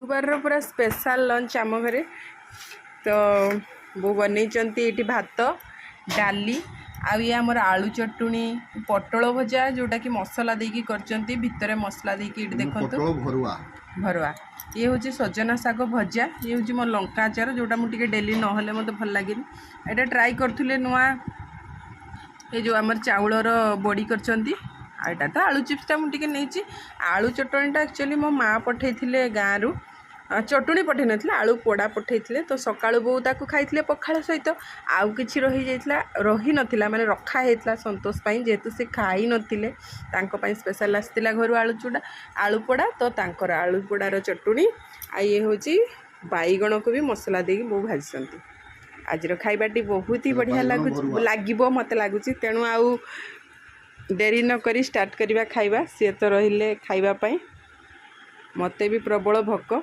गुरुवार पूरा special lunch आम घरे तो बो बन ये भात डाली आउ आमर आलू चटुणी पटल भजा जोटा कि मसला देकी करचंती भितर मसला देकी देखो भरुआ ये हूँ सजना साग भजा ये हूँ मो लंका अचार जोटा मुझे डेली नहले मत भल लगे यहाँ ट्राए करूँ नुआ ये जो आमर चाउलर बड़ी करचंती आटा तो आलू चिप्सटा मुझे नहीं आलू चटणीटा एक्चुअली मो माँ पठे गाँव रु चटुणी पठे ना आलू पोड़ा पठे तो सका बो ताको खाई पखाड़ सहित आउ कि रही नाला माने रखा होता संतोष जेहेतु से खाई नथिले स्पेशल आसला घर आलू पोड़ा तो तांकर आलू पोड़ार चटुणी आ ये हूँ बैगण को भी मसला देकी बो भाजती आज खाइबाटी बहुत ही बढ़िया लगे मत लगुच तेणु आउ देरी न करी स्टार्ट करवा खाइबा सी तो रहिले खाइबा मते भी प्रबल भोक